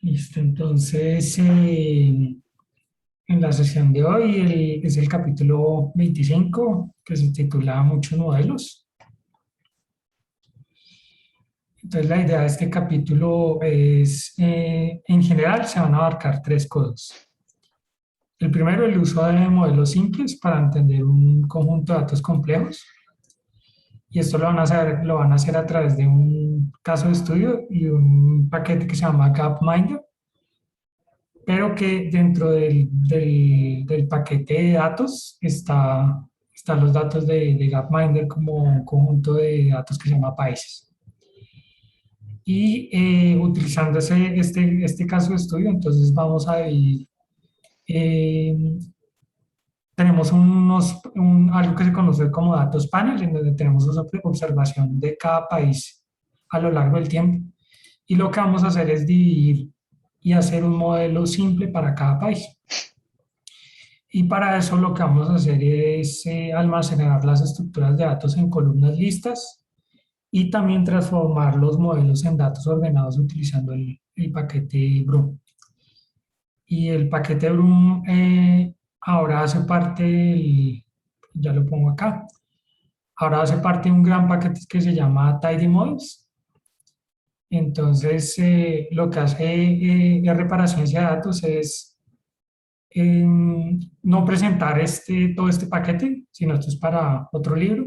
Listo, entonces en la sesión de hoy es el capítulo 25 que se titula Muchos modelos. Entonces la idea de este capítulo es, en general, se van a abarcar tres cosas. El primero, el uso de modelos simples para entender un conjunto de datos complejos. Y esto lo van a hacer a través de un caso de estudio y un paquete que se llama Gapminder, pero que dentro del paquete de datos están los datos de Gapminder como un conjunto de datos que se llama países. Y utilizando este caso de estudio, entonces vamos a ir, eh, tenemos algo que se conoce como datos panel, en donde tenemos una observación de cada país a lo largo del tiempo. Y lo que vamos a hacer es dividir y hacer un modelo simple para cada país. Y para eso lo que vamos a hacer es almacenar las estructuras de datos en columnas listas y también transformar los modelos en datos ordenados utilizando el paquete Broom. Y el paquete Broom ahora hace parte ya lo pongo acá, ahora hace parte de un gran paquete que se llama Tidy Models. Entonces, lo que hace R para ciencia de datos es no presentar todo este paquete, sino esto es para otro libro,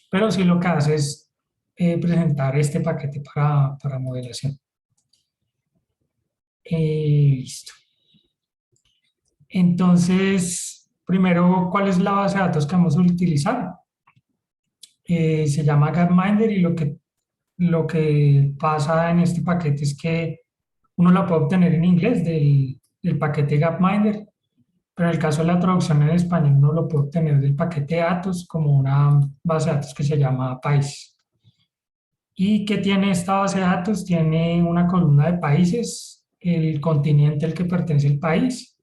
pero sí lo que hace es presentar este paquete para modelación. Listo. Entonces, primero, ¿cuál es la base de datos que vamos a utilizar? Se llama Gapminder y lo que pasa en este paquete es que uno la puede obtener en inglés del paquete Gapminder, pero en el caso de la traducción en español uno lo puede obtener del paquete de datos como una base de datos que se llama país. ¿Y qué tiene esta base de datos? Tiene una columna de países, el continente al que pertenece el país,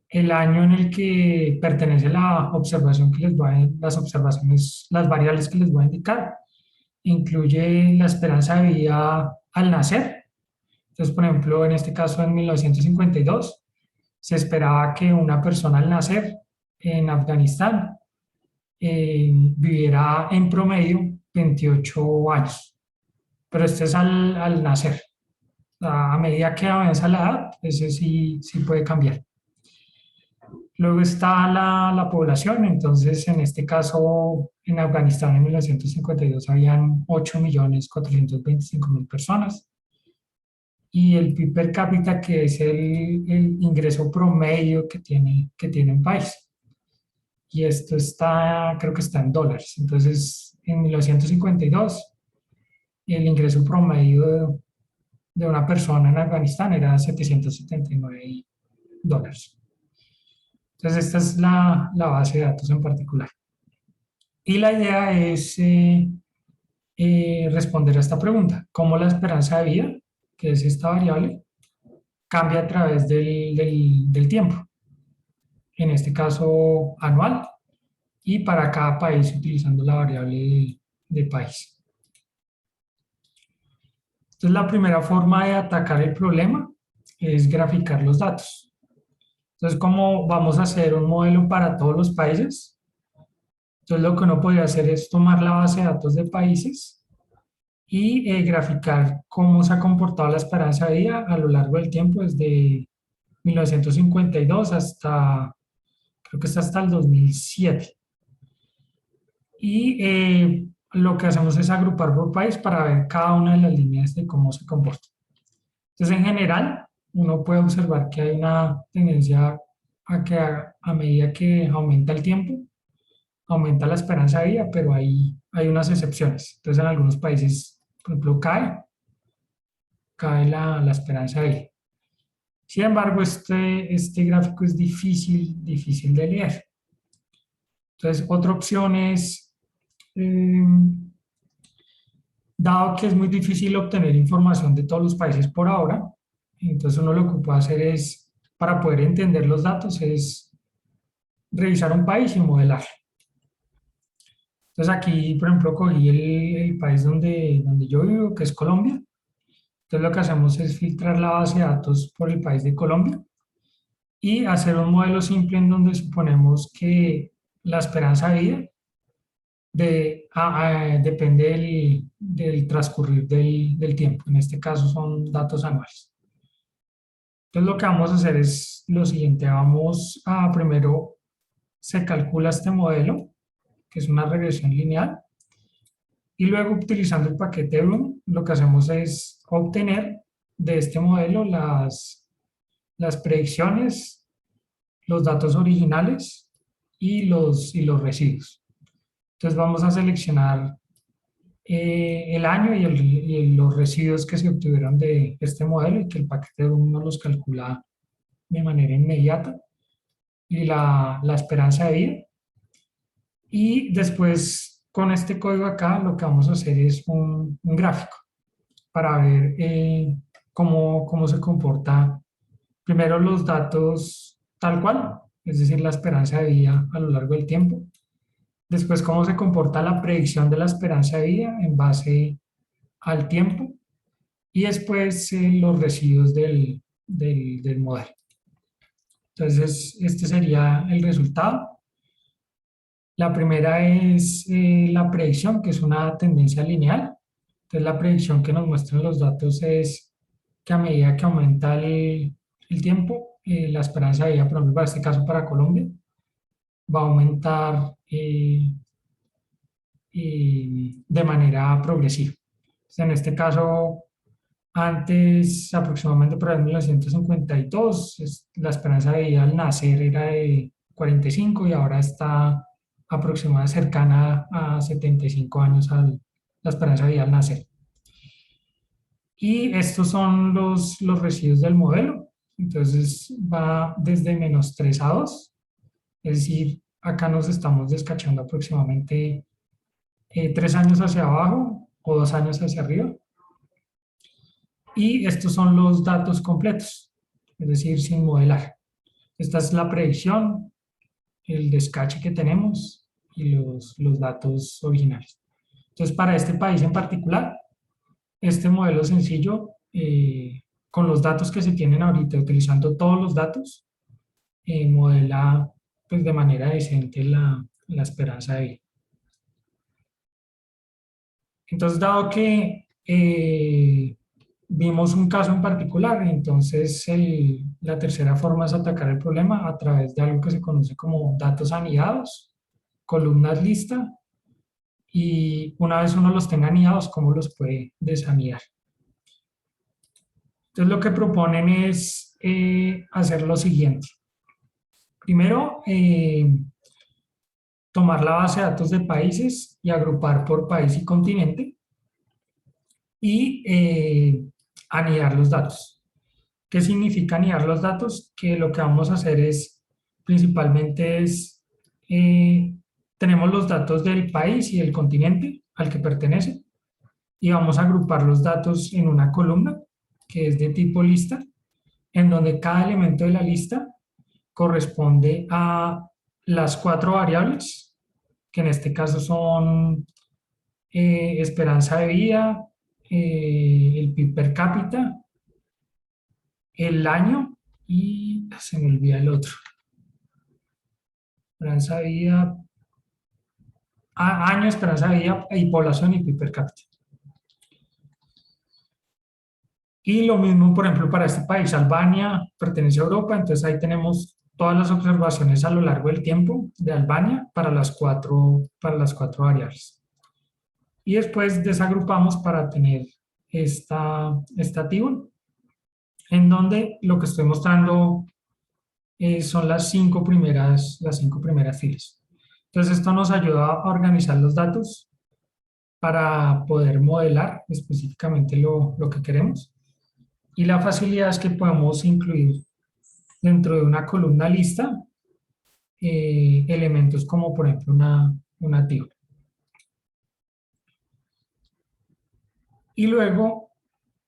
el año en el que pertenece la observación que les va a, las observaciones, las variables que les voy a indicar. Incluye la esperanza de vida al nacer. Entonces, por ejemplo, en este caso, en 1952, se esperaba que una persona al nacer en Afganistán viviera en promedio 28 años, pero este es al nacer. A medida que avanza la edad, ese sí puede cambiar. Luego está la población, entonces en este caso en Afganistán en 1952 habían 8.425.000 personas y el PIB per cápita que es el ingreso promedio que tiene un país. Y esto creo que está en dólares. Entonces en 1952 el ingreso promedio de una persona en Afganistán era $779. Entonces, esta es la base de datos en particular. Y la idea es responder a esta pregunta: ¿cómo la esperanza de vida, que es esta variable, cambia a través del tiempo? En este caso, anual, y para cada país utilizando la variable de país. Entonces, la primera forma de atacar el problema es graficar los datos. Entonces, ¿cómo vamos a hacer un modelo para todos los países? Entonces, lo que uno podría hacer es tomar la base de datos de países y graficar cómo se ha comportado la esperanza de vida a lo largo del tiempo, desde 1952 creo que está hasta el 2007. Y lo que hacemos es agrupar por país para ver cada una de las líneas de cómo se comporta. Entonces, en general, uno puede observar que hay una tendencia a que a medida que aumenta el tiempo, aumenta la esperanza de vida, pero hay unas excepciones. Entonces, en algunos países, por ejemplo, cae la esperanza de vida. Sin embargo, este gráfico es difícil de leer. Entonces, otra opción es, dado que es muy difícil obtener información de todos los países por ahora, entonces uno lo que puede hacer es, para poder entender los datos, es revisar un país y modelarlo. Entonces aquí, por ejemplo, cogí el país donde yo vivo, que es Colombia, Entonces lo que hacemos es filtrar la base de datos por el país de Colombia y hacer un modelo simple en donde suponemos que la esperanza de vida depende del transcurrir del tiempo. En este caso son datos anuales. Entonces lo que vamos a hacer es lo siguiente. Vamos a primero se calcula este modelo, que es una regresión lineal, y luego utilizando el paquete Bloom, lo que hacemos es obtener de este modelo las predicciones, los datos originales y los residuos. Entonces vamos a seleccionar el año y los residuos que se obtuvieron de este modelo y que el paquete Bloom nos los calcula de manera inmediata y la esperanza de vida. Y después con este código acá lo que vamos a hacer es un gráfico para ver cómo se comporta primero los datos tal cual, es decir, la esperanza de vida a lo largo del tiempo. Después, cómo se comporta la predicción de la esperanza de vida en base al tiempo. Y después los residuos del modelo. Entonces, este sería el resultado. La primera es la predicción, que es una tendencia lineal. Entonces, la predicción que nos muestran los datos es que a medida que aumenta el tiempo, la esperanza de vida, por ejemplo, para este caso para Colombia, va a aumentar de manera progresiva. Entonces, en este caso, antes, aproximadamente por el 1952, la esperanza de vida al nacer era de 45 y ahora está aproximadamente cercana a 75 años la esperanza de vida al nacer. Y estos son los residuos del modelo. Entonces va desde -3 a 2. Es decir, acá nos estamos descachando aproximadamente 3 años hacia abajo o 2 años hacia arriba. Y estos son los datos completos, es decir, sin modelar. Esta es la predicción, el descache que tenemos y los datos originales. Entonces, para este país en particular, este modelo sencillo, con los datos que se tienen ahorita, utilizando todos los datos, modela pues, de manera decente la esperanza de vida. Entonces, dado que vimos un caso en particular, entonces la tercera forma es atacar el problema a través de algo que se conoce como datos anidados, columnas lista, y una vez uno los tenga anidados, ¿cómo los puede desanidar? Entonces lo que proponen es hacer lo siguiente. Primero, tomar la base de datos de países y agrupar por país y continente y anidar los datos. ¿Qué significa anidar los datos? Que lo que vamos a hacer es, principalmente tenemos los datos del país y del continente al que pertenece y vamos a agrupar los datos en una columna que es de tipo lista, en donde cada elemento de la lista corresponde a las 4 variables, que en este caso son esperanza de vida, el PIB per cápita, el año y se me olvida el otro. Esperanza de vida, año, esperanza de vida y población y PIB per cápita. Y lo mismo, por ejemplo, para este país, Albania pertenece a Europa, entonces ahí tenemos todas las observaciones a lo largo del tiempo de Albania para las cuatro variables. Y después desagrupamos para tener esta table, en donde lo que estoy mostrando son las cinco primeras filas. Entonces esto nos ayuda a organizar los datos para poder modelar específicamente lo que queremos. Y la facilidad es que podemos incluir dentro de una columna lista elementos como por ejemplo una table. Y luego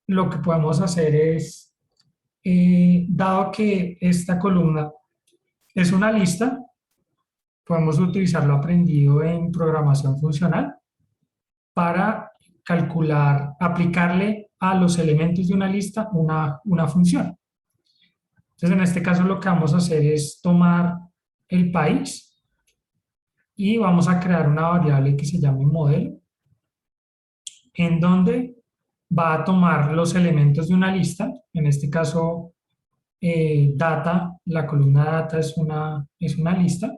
lo que podemos hacer es, dado que esta columna es una lista, podemos utilizar lo aprendido en programación funcional para calcular, aplicarle a los elementos de una lista una función. Entonces, en este caso lo que vamos a hacer es tomar el país y vamos a crear una variable que se llame modelo, en donde va a tomar los elementos de una lista, en este caso data, la columna data es una lista,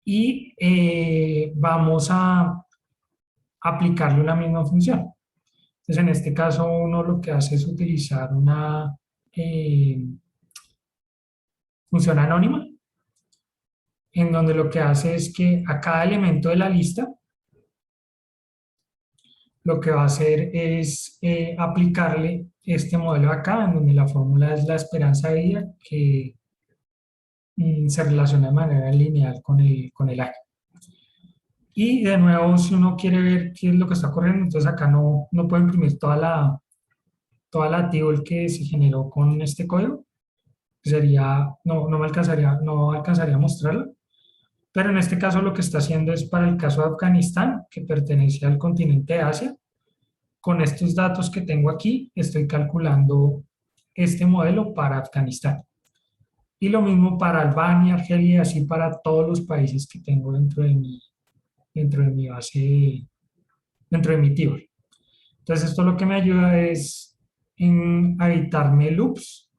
y vamos a aplicarle una misma función. Entonces, en este caso, uno lo que hace es utilizar una función anónima, en donde lo que hace es que a cada elemento de la lista, lo que va a hacer es aplicarle este modelo acá, en donde la fórmula es la esperanza de vida, que se relaciona de manera lineal con el año. Y de nuevo, si uno quiere ver qué es lo que está ocurriendo, entonces acá no puedo imprimir toda la table que se generó con este código. Sería, no alcanzaría a mostrarlo. Pero en este caso lo que está haciendo es para el caso de Afganistán, que pertenece al continente de Asia. Con estos datos que tengo aquí, estoy calculando este modelo para Afganistán. Y lo mismo para Albania, Argelia, y así para todos los países que tengo dentro de mi base, dentro de mi table. Entonces esto lo que me ayuda es a evitarme loops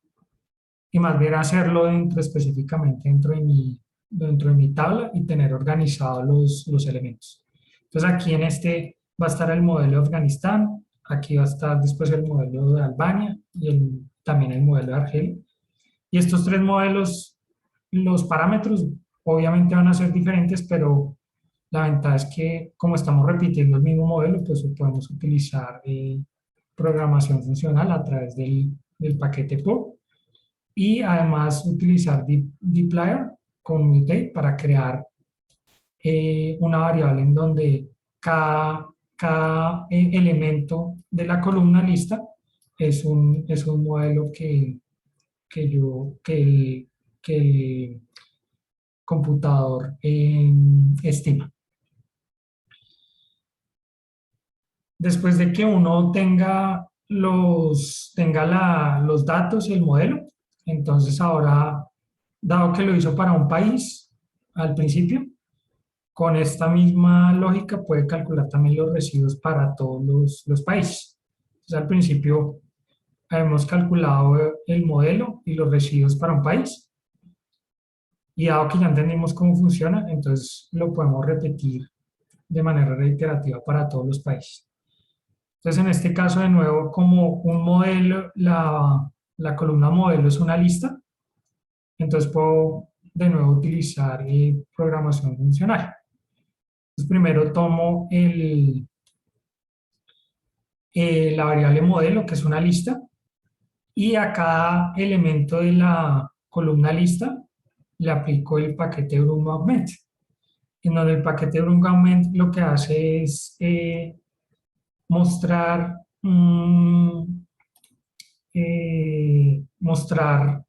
y más bien hacerlo específicamente dentro de mi tabla y tener organizados los elementos. Entonces aquí en este va a estar el modelo de Afganistán, aquí va a estar después el modelo de Albania y también el modelo de Argelia. Y estos tres modelos, los parámetros obviamente van a ser diferentes, pero la ventaja es que como estamos repitiendo el mismo modelo, pues podemos utilizar programación funcional a través del paquete POP y además utilizar dplyr con mutate para crear una variable en donde cada elemento de la columna lista es un modelo que el computador estima. Después de que uno tenga los datos y el modelo, entonces ahora, dado que lo hizo para un país al principio, con esta misma lógica puede calcular también los residuos para todos los países. Entonces al principio hemos calculado el modelo y los residuos para un país, y dado que ya entendimos cómo funciona, entonces lo podemos repetir de manera reiterativa para todos los países. Entonces, en este caso, de nuevo, como un modelo, la columna modelo es una lista, entonces puedo de nuevo utilizar programación funcional. Entonces, primero tomo la variable modelo, que es una lista, y a cada elemento de la columna lista le aplico el paquete Broom Augment, en donde el paquete Broom Augment lo que hace es mostrar mostrar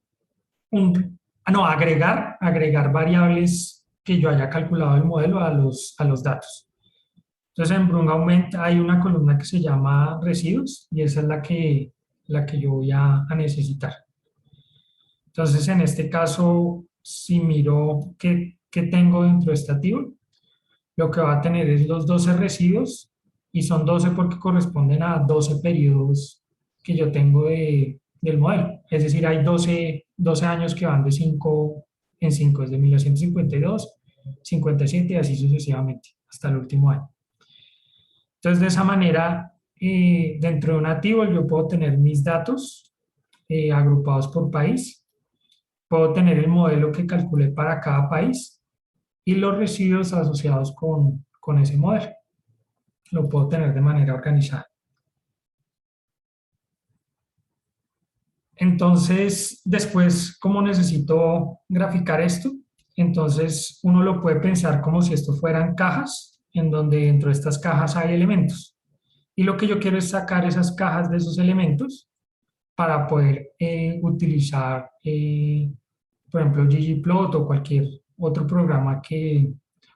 agregar variables que yo haya calculado el modelo a los datos. Entonces en Broom Augment hay una columna que se llama residuos y esa es la que yo voy a necesitar. Entonces en este caso, si miro qué tengo dentro de esta table, lo que va a tener es los 12 residuos y son 12 porque corresponden a 12 periodos que yo tengo del modelo. Es decir, hay 12 años que van de 5 en 5, desde 1952, 57 y así sucesivamente, hasta el último año. Entonces, de esa manera, dentro de una table yo puedo tener mis datos agrupados por país, puedo tener el modelo que calculé para cada país y los residuos asociados con ese modelo. Lo puedo tener de manera organizada. Entonces, después, ¿cómo necesito graficar esto? Entonces, uno lo puede pensar como si esto fueran cajas, en donde dentro de estas cajas hay elementos. Y lo que yo quiero es sacar esas cajas de esos elementos para poder utilizar, por ejemplo, ggplot o cualquier otro programa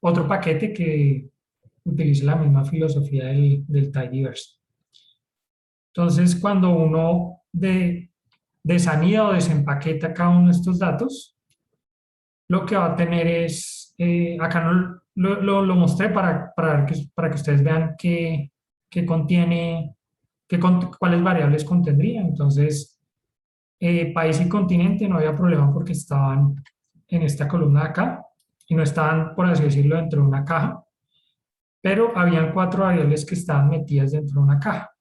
otro paquete que utilice la misma filosofía del tidyverse. Entonces, cuando uno desanida o desempaqueta cada uno de estos datos, lo que va a tener es, acá no, lo mostré para que ustedes vean qué contiene, cuáles variables contendría. Entonces, país y continente no había problema porque estaban en esta columna de acá y no estaban, por así decirlo, dentro de una caja, pero habían cuatro variables que estaban metidas dentro de una caja.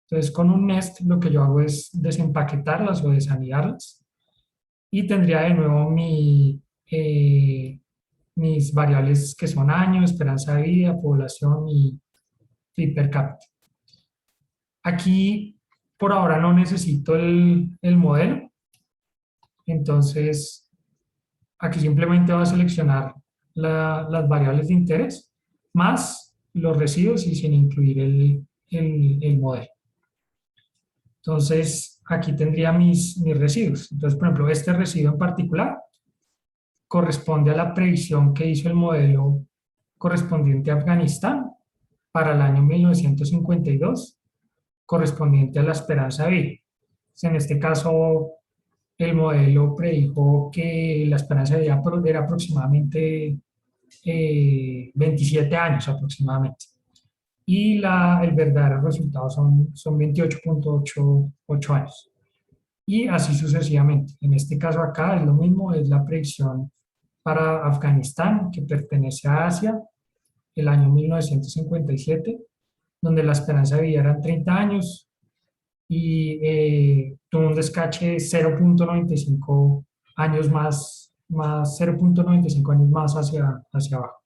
Entonces, con un nest lo que yo hago es desempaquetarlas o desanidarlas y tendría de nuevo mis variables que son año, esperanza de vida, población y PIB per cápita. Aquí, por ahora, no necesito el modelo, entonces aquí simplemente voy a seleccionar las variables de interés más los residuos y sin incluir el modelo. Entonces, aquí tendría mis residuos. Entonces, por ejemplo, este residuo en particular corresponde a la previsión que hizo el modelo correspondiente a Afganistán para el año 1952, correspondiente a la esperanza de vida. En este caso, el modelo predijo que la esperanza de vida era aproximadamente 27 años aproximadamente. Y el verdadero resultado son 28,88 años. Y así sucesivamente. En este caso acá es lo mismo, es la predicción para Afganistán, que pertenece a Asia, el año 1957, donde la esperanza de vida eran 30 años y tuvo un descache de 0,95 años más 0,95 años más hacia abajo.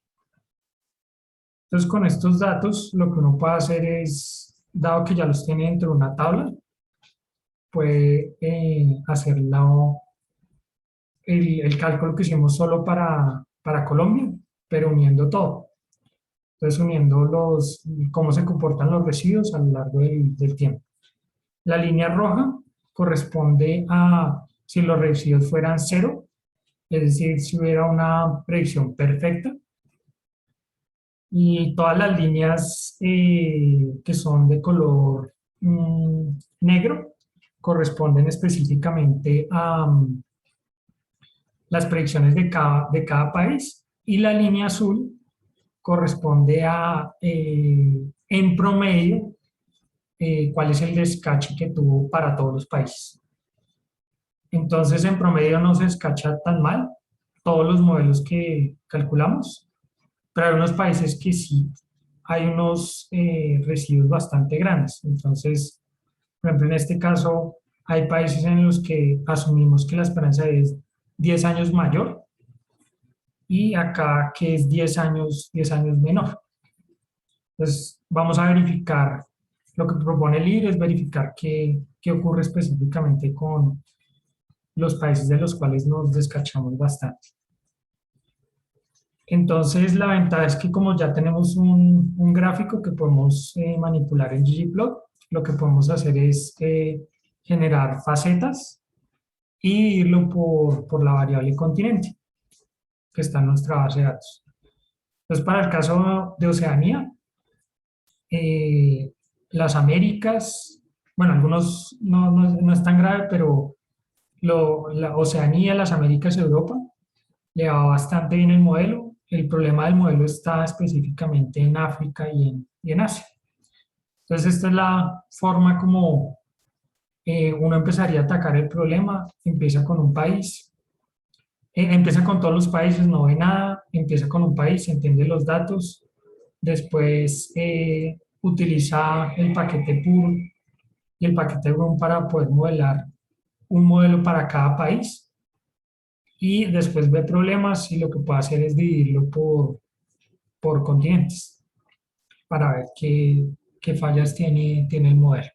Entonces, con estos datos, lo que uno puede hacer es, dado que ya los tiene dentro de una tabla, puede hacer el cálculo que hicimos solo para Colombia, pero uniendo todo. Entonces, uniendo cómo se comportan los residuos a lo largo del tiempo. La línea roja corresponde a si los residuos fueran cero, es decir, si hubiera una predicción perfecta. Y todas las líneas que son de color negro corresponden específicamente a las predicciones de cada país. Y la línea azul corresponde a, en promedio, cuál es el descache que tuvo para todos los países. Entonces, en promedio no se descacha tan mal todos los modelos que calculamos, pero hay unos países que sí hay unos residuos bastante grandes. Entonces, por ejemplo, en este caso, hay países en los que asumimos que la esperanza es 10 años mayor y acá que es 10 años menor. Entonces, vamos a verificar, lo que propone el libro es verificar qué ocurre específicamente con los países de los cuales nos descachamos bastante. Entonces, la ventaja es que como ya tenemos un gráfico que podemos manipular en ggplot, lo que podemos hacer es generar facetas y irlo por la variable continente que está en nuestra base de datos. Entonces, para el caso de Oceanía, las Américas, bueno, algunos no es tan grave, pero la Oceanía, las Américas y Europa le va bastante bien el modelo. El problema del modelo está específicamente en África y en Asia. Entonces, esta es la forma como uno empezaría a atacar el problema. Empieza con un país, empieza con todos los países, no ve nada, empieza con un país, entiende los datos, después utiliza el paquete PUR y el paquete RUM para poder modelar un modelo para cada país y después ve problemas y lo que puede hacer es dividirlo por continentes para ver qué fallas tiene el modelo.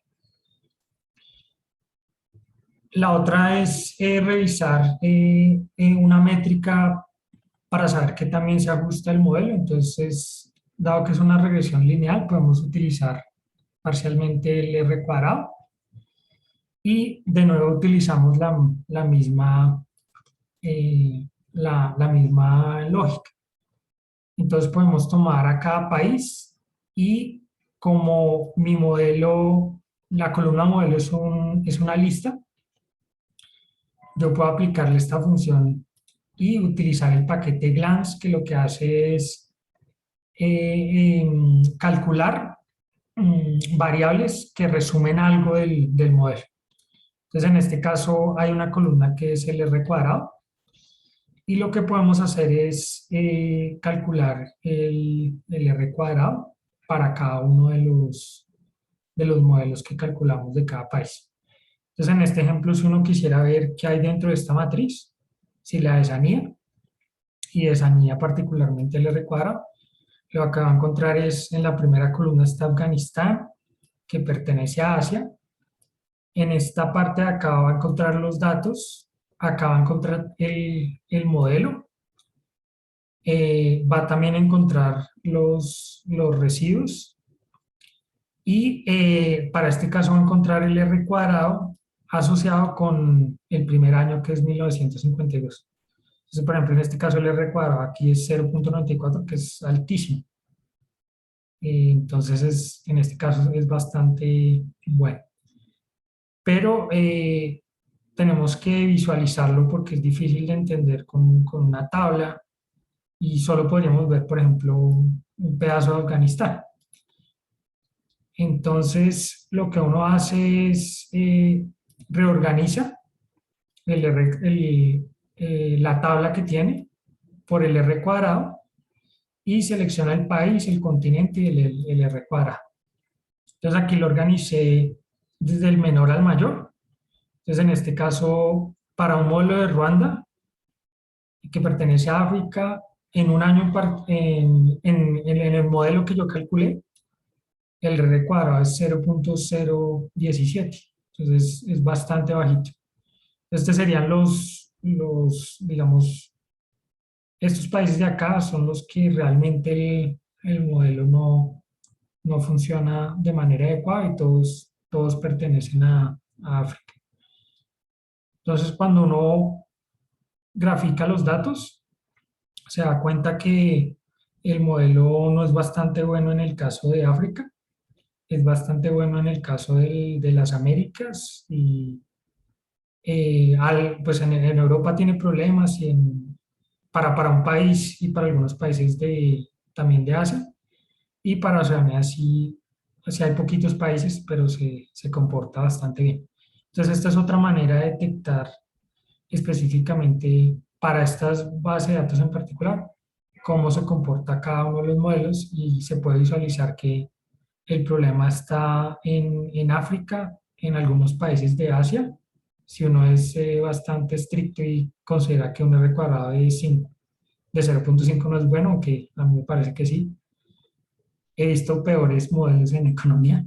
La otra es revisar una métrica para saber que también se ajusta el modelo. Entonces, dado que es una regresión lineal, podemos utilizar parcialmente el R cuadrado y de nuevo utilizamos la misma lógica. Entonces podemos tomar a cada país y como mi modelo la columna modelo es una lista. Yo puedo aplicarle esta función y utilizar el paquete glance, que lo que hace es calcular variables que resumen algo del modelo. Entonces, en este caso hay una columna que es el R cuadrado y lo que podemos hacer es calcular el R cuadrado para cada uno de los modelos que calculamos de cada país. Entonces, en este ejemplo, si uno quisiera ver qué hay dentro de esta matriz, si la desanía, y desanía particularmente el R cuadrado, lo que va a encontrar es en la primera columna está Afganistán, que pertenece a Asia. En esta parte de acá va a encontrar los datos, acá va a encontrar el modelo, va también a encontrar los residuos y para este caso va a encontrar el R cuadrado asociado con el primer año que es 1952. Entonces, por ejemplo, en este caso el R cuadrado aquí es 0.94, que es altísimo. Entonces, en este caso es bastante bueno. Pero tenemos que visualizarlo porque es difícil de entender con una tabla y solo podríamos ver, por ejemplo, un pedazo de Afganistán. Entonces, lo que uno hace es reorganiza la tabla que tiene por el R cuadrado y selecciona el país, el continente y el R cuadrado. Entonces, aquí lo organicé desde el menor al mayor. Entonces, en este caso, para un modelo de Ruanda, que pertenece a África, en un año, en el modelo que yo calculé, el R cuadrado es 0.017. Entonces, es bastante bajito. Estos serían digamos, estos países de acá son los que realmente el modelo no funciona de manera adecuada y todos pertenecen a África. Entonces, cuando uno grafica los datos, se da cuenta que el modelo no es bastante bueno en el caso de África, es bastante bueno en el caso de las Américas y pues en Europa tiene problemas y para un país y para algunos países también de Asia y para Oceanía sí hay poquitos países, pero se comporta bastante bien. Entonces esta es otra manera de detectar específicamente para estas bases de datos en particular, cómo se comporta cada uno de los modelos y se puede visualizar que el problema está en África, en algunos países de Asia, si uno es bastante estricto y considera que un R cuadrado de 0.5 no es bueno, aunque a mí me parece que sí. He visto peores modelos en economía,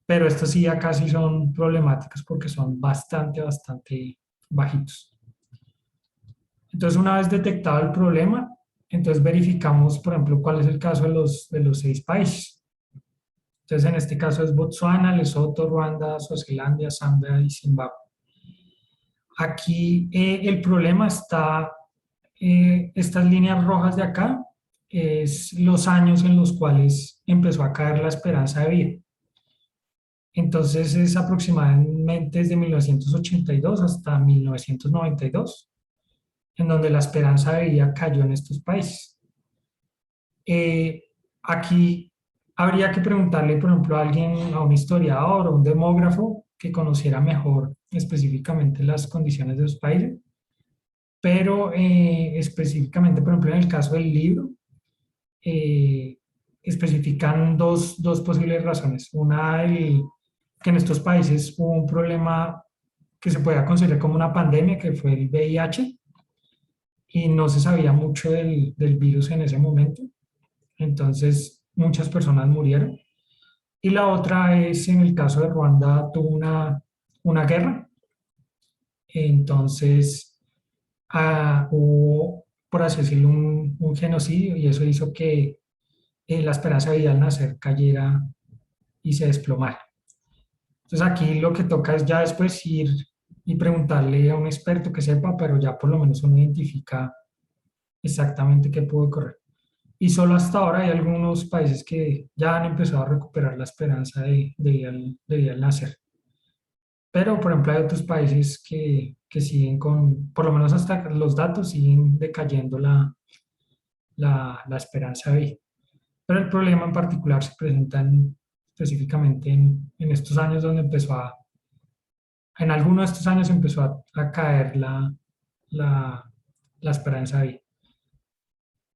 pero estos sí acá sí son problemáticos porque son bastante bajitos. Entonces, una vez detectado el problema, entonces verificamos, por ejemplo, cuál es el caso de los 6 países. Entonces, en este caso es Botsuana, Lesoto, Ruanda, Suazilandia, Zambia y Zimbabue. Aquí el problema está, estas líneas rojas de acá, es los años en los cuales empezó a caer la esperanza de vida. Entonces, es aproximadamente desde 1982 hasta 1992 en donde la esperanza de vida cayó en estos países. Aquí habría que preguntarle, por ejemplo, a alguien, a un historiador o un demógrafo que conociera mejor específicamente las condiciones de los países, pero específicamente, por ejemplo, en el caso del libro, especifican dos posibles razones. Una, que en estos países hubo un problema que se podía considerar como una pandemia, que fue el VIH, y no se sabía mucho del virus en ese momento. Entonces, muchas personas murieron. Y la otra es, en el caso de Ruanda, tuvo una guerra. Entonces, hubo, por así decirlo, un genocidio y eso hizo que la esperanza de vida al nacer cayera y se desplomara. Entonces, aquí lo que toca es ya después ir y preguntarle a un experto que sepa, pero ya por lo menos uno identifica exactamente qué puede ocurrir. y solo hasta ahora hay algunos países que ya han empezado a recuperar la esperanza de vida al nacer. Pero, por ejemplo, hay otros países que siguen con, por lo menos hasta los datos, siguen decayendo la esperanza de vida. Pero el problema en particular se presenta específicamente en estos años donde en algunos de estos años empezó a caer la, la esperanza de vida.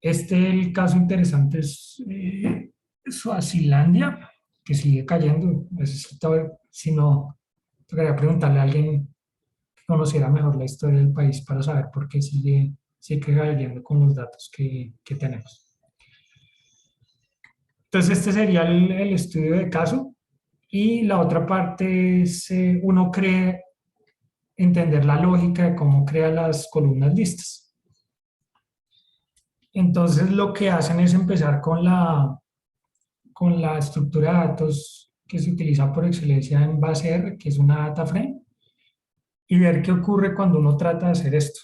El caso interesante es Suazilandia, que sigue cayendo. Si no, tocaría preguntarle a alguien que conociera mejor la historia del país para saber por qué sigue cayendo con los datos que tenemos. Entonces, este sería el estudio de caso. Y la otra parte es, uno cree entender la lógica de cómo crea las columnas listas. Entonces, lo que hacen es empezar con la estructura de datos que se utiliza por excelencia en base R, que es una data frame, y ver qué ocurre cuando uno trata de hacer esto.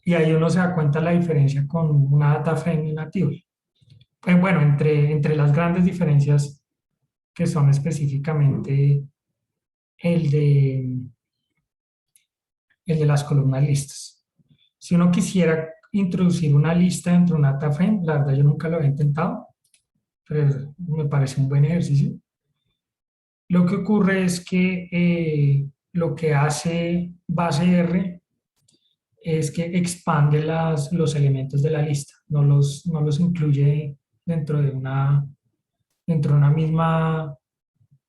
Y ahí uno se da cuenta de la diferencia con una data frame nativo. Bueno, entre las grandes diferencias que son específicamente el de, el de las columnas listas. Si uno quisiera introducir una lista dentro de una data frame, la verdad yo nunca lo he intentado, pero me parece un buen ejercicio. Lo que ocurre es que lo que hace base R es que expande los elementos de la lista, no los incluye dentro de una misma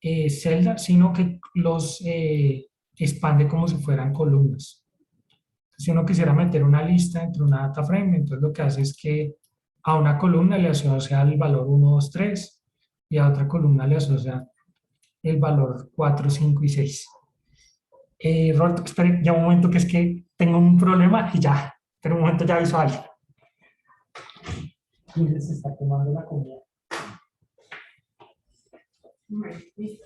celda, sino que los expande como si fueran columnas. Si uno quisiera meter una lista dentro de una data frame, entonces lo que hace es que a una columna le asocia el valor 1, 2, 3 y a otra columna le asocia el valor 4, 5 y 6. Roberto, espere ya un momento que es que tengo un problema y ya, pero un momento ya aviso a alguien. Y se está quemando la comida.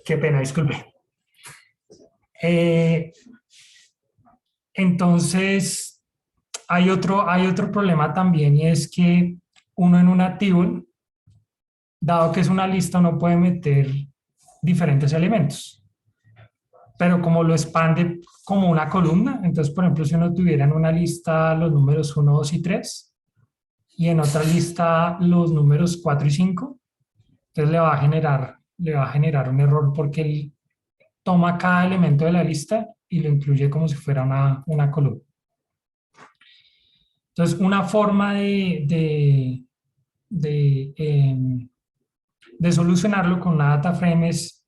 Qué pena, disculpe. Entonces, hay otro problema también y es que uno en un table, dado que es una lista, no puede meter diferentes elementos, pero como lo expande como una columna, entonces, por ejemplo, si uno tuviera en una lista los números 1, 2 y 3 y en otra lista los números 4 y 5, entonces le va a generar un error porque él toma cada elemento de la lista y lo incluye como si fuera una columna. Entonces, una forma de solucionarlo con una data frame es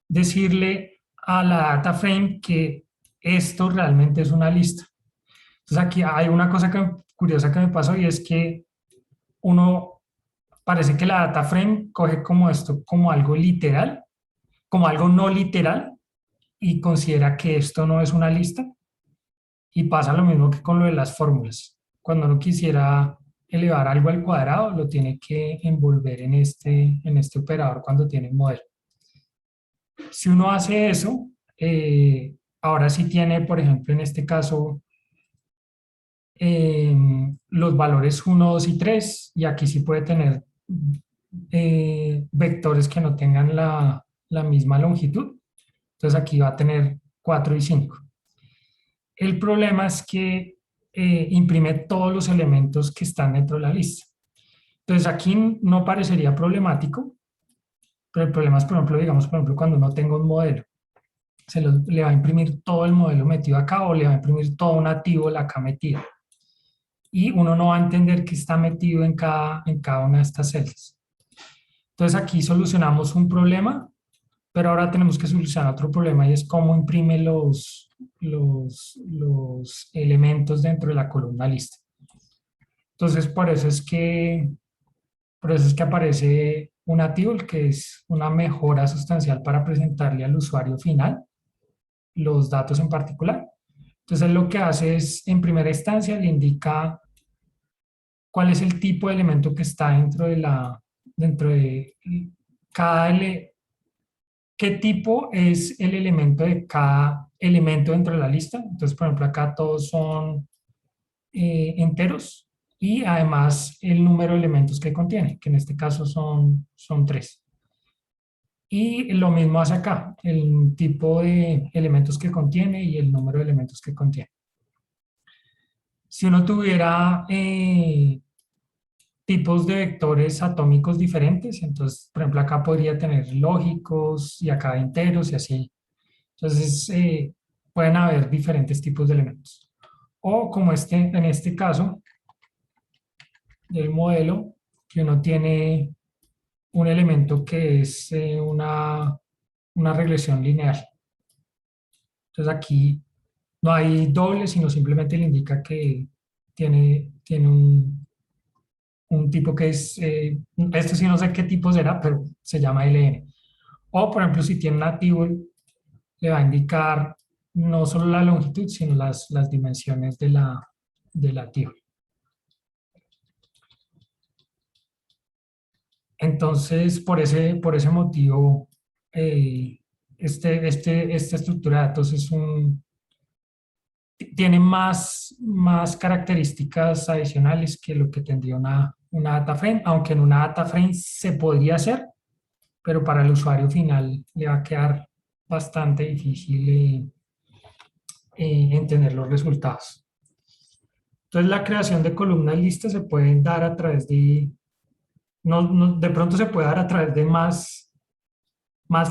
decirle a la data frame que esto realmente es una lista. Entonces, aquí hay una cosa curiosa que me pasó y es que uno parece que la data frame coge como esto como algo literal, como algo no literal y considera que esto no es una lista. Y pasa lo mismo que con lo de las fórmulas. Cuando uno quisiera elevar algo al cuadrado, lo tiene que envolver en este operador cuando tiene un modelo. Si uno hace eso, ahora sí tiene, por ejemplo, en este caso, los valores 1, 2 y 3, y aquí sí puede tener vectores que no tengan la misma longitud. Entonces aquí va a tener 4 y 5. El problema es que imprime todos los elementos que están dentro de la lista. Entonces aquí no parecería problemático, pero el problema es, por ejemplo, digamos, por ejemplo, cuando uno tenga un modelo, le va a imprimir todo el modelo metido acá o le va a imprimir todo un nativo la acá metido. Y uno no va a entender qué está metido en cada una de estas celdas. Entonces aquí solucionamos un problema, pero ahora tenemos que solucionar otro problema y es cómo imprime los elementos dentro de la columna lista. Entonces, por eso es que aparece un table, que es una mejora sustancial para presentarle al usuario final los datos en particular. Entonces, lo que hace es, en primera instancia, le indica cuál es el tipo de elemento que está dentro de cada, qué tipo es el elemento de cada elemento dentro de la lista. Entonces, por ejemplo, acá todos son enteros. y además el número de elementos que contiene, que en este caso son 3. Y lo mismo hace acá, el tipo de elementos que contiene y el número de elementos que contiene. Si uno tuviera tipos de vectores atómicos diferentes, entonces, por ejemplo, acá podría tener lógicos y acá enteros y así. Entonces, pueden haber diferentes tipos de elementos. O como en este caso del modelo, que uno tiene un elemento que es una regresión lineal. Entonces aquí no hay doble, sino simplemente le indica que tiene un tipo que es, esto sí no sé qué tipo será, pero se llama LN. O por ejemplo, si tiene una tibble, le va a indicar no solo la longitud, sino las dimensiones de la tibble. Entonces, por ese motivo, eh, esta estructura de datos tiene más características adicionales que lo que tendría una data frame, aunque en una data frame se podría hacer, pero para el usuario final le va a quedar bastante difícil entender los resultados. Entonces, la creación de columnas listas se puede dar a través de pronto se puede dar a través de más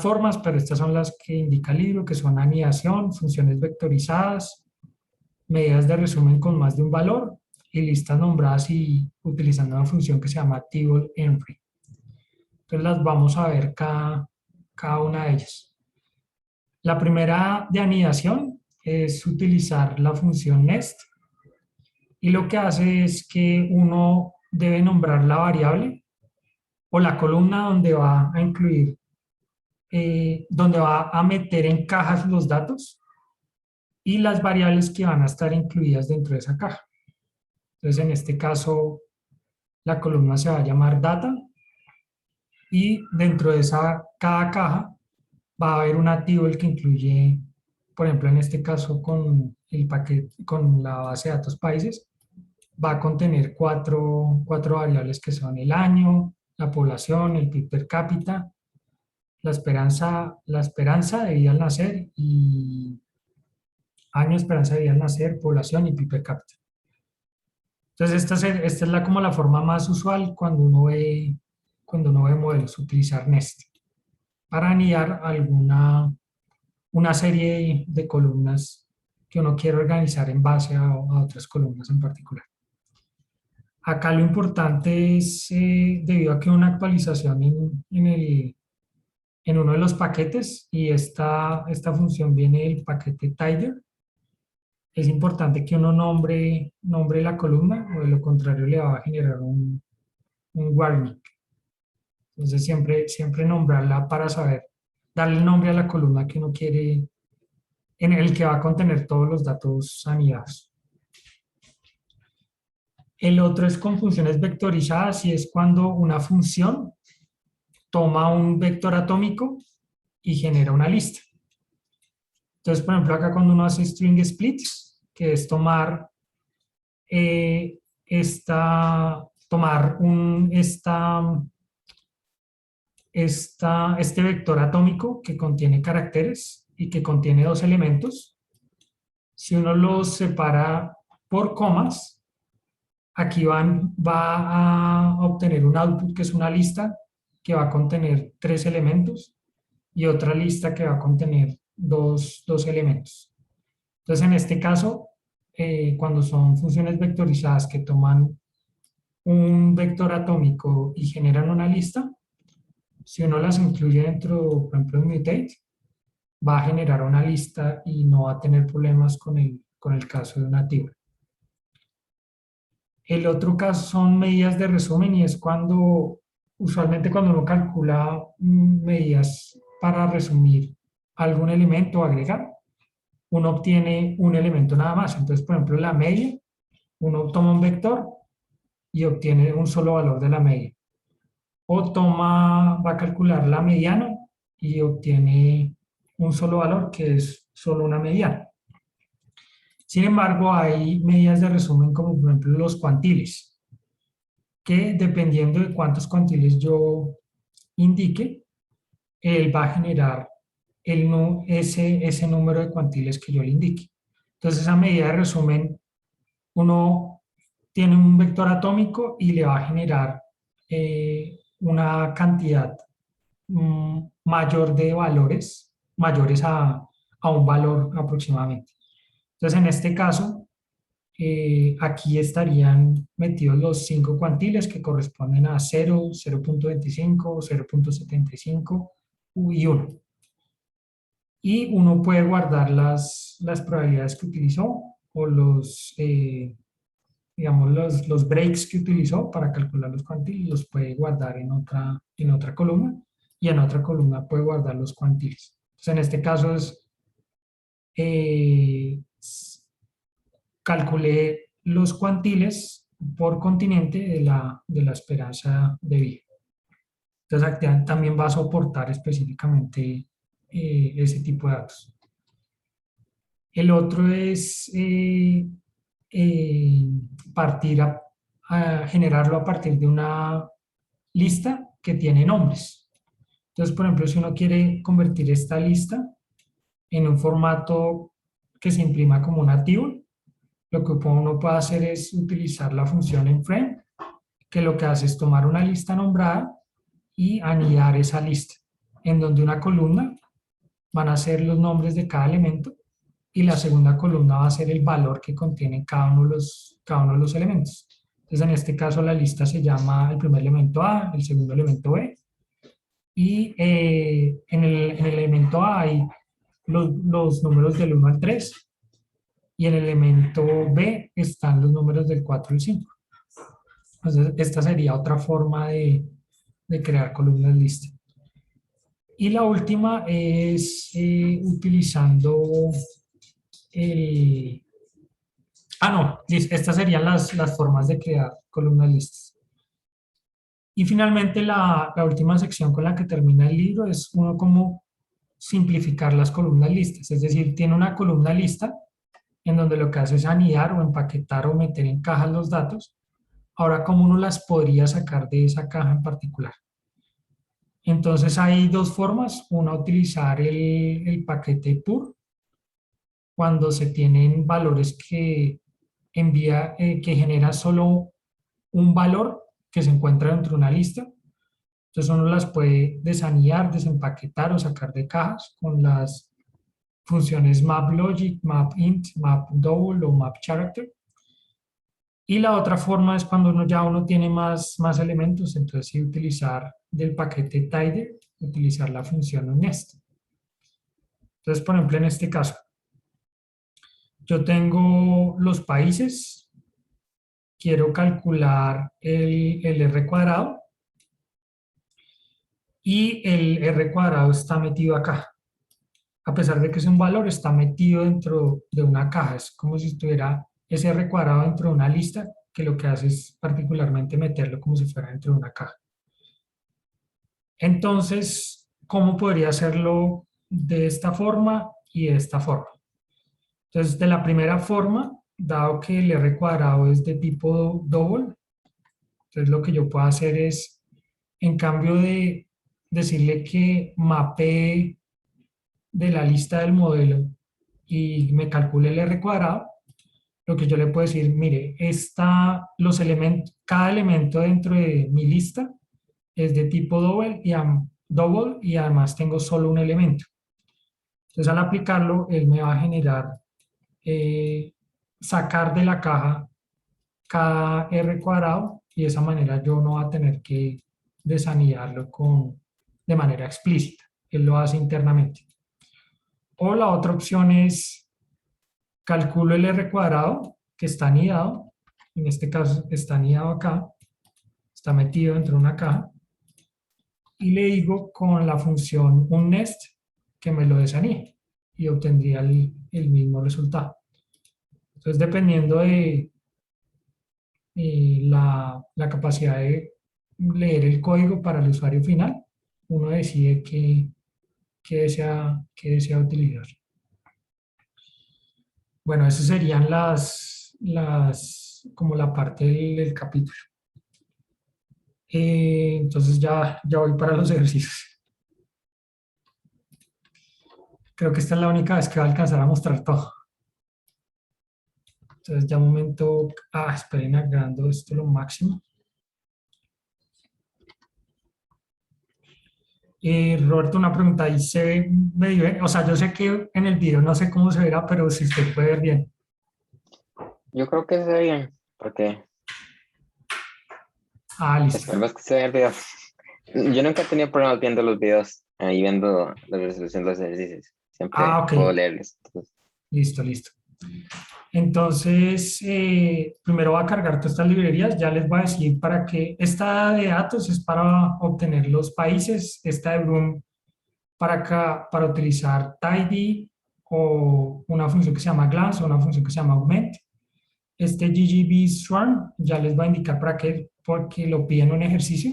formas, pero estas son las que indica el libro, que son anidación, funciones vectorizadas, medidas de resumen con más de un valor y listas nombradas y utilizando una función que se llama table entry. Entonces las vamos a ver cada una de ellas. La primera de anidación es utilizar la función nest y lo que hace es que uno debe nombrar la variable o la columna donde va a incluir, donde va a meter en cajas los datos y las variables que van a estar incluidas dentro de esa caja. Entonces, en este caso, la columna se va a llamar data y dentro de cada caja va a haber una table que incluye, por ejemplo, en este caso con el paquete, con la base de datos países, va a contener cuatro variables que son el año, la población, el PIB per cápita, la esperanza de vida al nacer y año, esperanza de vida al nacer, población y PIB per cápita. Entonces, esta es como la forma más usual cuando uno ve modelos, utilizar NEST para anidar una serie de columnas que uno quiere organizar en base a otras columnas en particular. Acá lo importante es, debido a que una actualización en uno de los paquetes, y esta función viene del paquete Tiger, es importante que uno nombre la columna, o de lo contrario le va a generar un warning. Entonces siempre nombrarla para saber, darle el nombre a la columna que uno quiere, en el que va a contener todos los datos anidados. El otro es con funciones vectorizadas y es cuando una función toma un vector atómico y genera una lista. Entonces, por ejemplo, acá cuando uno hace string splits, que es tomar este vector atómico que contiene caracteres y que contiene dos elementos, si uno los separa por comas, aquí va a obtener un output que es una lista que va a contener 3 elementos y otra lista que va a contener dos elementos. Entonces, en este caso, cuando son funciones vectorizadas que toman un vector atómico y generan una lista, si uno las incluye dentro, por ejemplo, en mutate, va a generar una lista y no va a tener problemas con el caso de una tibla. El otro caso son medidas de resumen y es usualmente cuando uno calcula medidas para resumir algún elemento o agregar, uno obtiene un elemento nada más. Entonces, por ejemplo, la media, uno toma un vector y obtiene un solo valor de la media. O va a calcular la mediana y obtiene un solo valor que es solo una mediana. Sin embargo, hay medidas de resumen como por ejemplo los cuantiles. que dependiendo de cuántos cuantiles yo indique, él va a generar ese número de cuantiles que yo le indique. Entonces, a medida de resumen, uno tiene un vector atómico y le va a generar una cantidad mayor de valores, mayores a un valor aproximadamente. Entonces, en este caso, aquí estarían metidos los 5 cuantiles que corresponden a 0, 0.25, 0.75 y 1. Y uno puede guardar las probabilidades que utilizó o digamos, los breaks que utilizó para calcular los cuantiles, los puede guardar en otra columna y en otra columna puede guardar los cuantiles. Entonces, en este caso eh, calculé los cuantiles por continente de la esperanza de vida. Entonces, Actean también va a soportar específicamente ese tipo de datos. El otro es eh, partir a generarlo a partir de una lista que tiene nombres. Entonces, por ejemplo, si uno quiere convertir esta lista en un formato que se imprima como un table, lo que uno puede hacer es utilizar la función enFrame, que lo que hace es tomar una lista nombrada y anidar esa lista, en donde una columna van a ser los nombres de cada elemento y la segunda columna va a ser el valor que contiene cada uno de los elementos. Entonces, en este caso, la lista se llama el primer elemento A, el segundo elemento B, y en el elemento A hay los números del 1 al 3, y en el elemento B están los números del 4 al 5. Entonces, esta sería otra forma de crear columnas lista. Y la última es utilizando el... Ah, no, estas serían las formas de crear columnas listas. Y finalmente la última sección con la que termina el libro es uno cómo simplificar las columnas listas. Es decir, tiene una columna lista en donde lo que hace es anidar o empaquetar o meter en cajas los datos. Ahora, ¿cómo uno las podría sacar de esa caja en particular? Entonces hay dos formas. Una, utilizar el paquete PUR cuando se tienen valores que genera solo un valor que se encuentra dentro de una lista. Entonces uno las puede desanidar, desempaquetar o sacar de cajas con las funciones mapLogic, mapInt, mapDouble o mapCharacter. Y la otra forma es cuando uno tiene más elementos, entonces sí utilizar del paquete tidy, utilizar la función nest. Entonces, por ejemplo, en este caso, yo tengo los países, quiero calcular el R cuadrado y el R cuadrado está metido acá. A pesar de que es un valor, está metido dentro de una caja. Es como si estuviera ese R cuadrado dentro de una lista, que lo que hace es particularmente meterlo como si fuera dentro de una caja. Entonces, ¿cómo podría hacerlo de esta forma y de esta forma? Entonces, de la primera forma, dado que el R cuadrado es de tipo double, entonces lo que yo puedo hacer es, en cambio de decirle que mapee de la lista del modelo y me calcule el R cuadrado, lo que yo le puedo decir, mire, cada elemento dentro de mi lista es de tipo double y además tengo solo un elemento. Entonces, al aplicarlo, él me va a generar, sacar de la caja cada R cuadrado y de esa manera yo no voy a tener que desanidarlo de manera explícita. Él lo hace internamente. O la otra opción es calculo el R cuadrado que está anidado, en este caso está anidado acá, está metido dentro de una caja, y le digo con la función unNest que me lo desanide y obtendría el mismo resultado. Entonces, dependiendo de la capacidad de leer el código para el usuario final, uno decide qué desea utilizar. Bueno, esas serían como la parte del capítulo. Entonces ya voy para los ejercicios. Creo que esta es la única vez que va a alcanzar a mostrar todo. Entonces ya un momento, esperen agregando esto lo máximo. Roberto, una pregunta, ahí se ve medio bien. O sea, yo sé que en el video no sé cómo se verá, pero si usted puede ver bien. Yo creo que se ve bien, porque Listo. esperemos que se vea el video. Yo nunca he tenido problemas viendo los videos y viendo la resolución de los ejercicios. Siempre Ok, puedo leerlos. Entonces, listo, listo. Entonces, primero va a cargar todas estas librerías, ya les voy a decir para qué. Esta de datos es para obtener los países, esta de Bloom para acá, para utilizar tidy o una función que se llama glance o una función que se llama augment. Este GGB swarm ya les va a indicar para qué, porque lo piden en un ejercicio.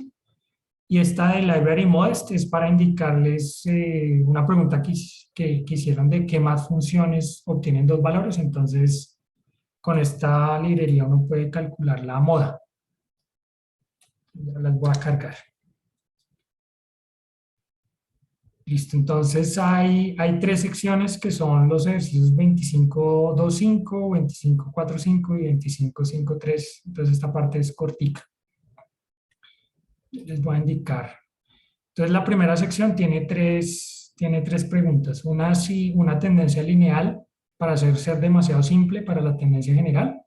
Y esta de library modest es para indicarles una pregunta que hicieron de qué más funciones obtienen dos valores. Entonces, con esta librería uno puede calcular la moda. Ya las voy a cargar. Listo, entonces hay tres secciones que son los ejercicios 25.2.5, 25.4.5 y 25.5.3. Entonces esta parte es cortica. Les voy a indicar. Entonces la primera sección tiene tres preguntas. Una, si una tendencia lineal para hacer ser demasiado simple para la tendencia general.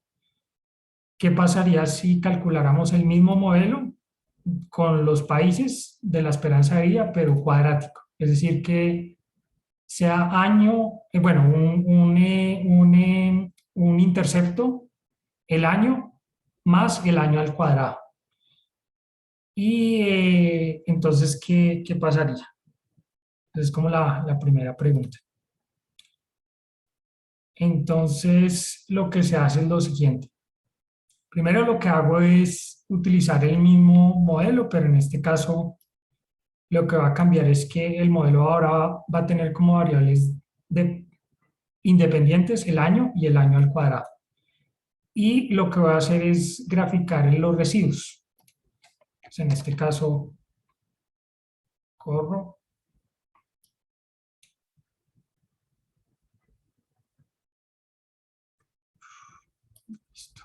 ¿Qué pasaría si calculáramos el mismo modelo con los países de la esperanza de vida, pero cuadrático? Es decir, que sea año, bueno, un intercepto, el año más el año al cuadrado. Y entonces, ¿qué pasaría? Es como la primera pregunta. Entonces, lo que se hace es lo siguiente. Primero lo que hago es utilizar el mismo modelo, pero en este caso lo que va a cambiar es que el modelo ahora va a tener como variables independientes el año y el año al cuadrado. Y lo que voy a hacer es graficar en los residuos. Pues en este caso, corro. Listo.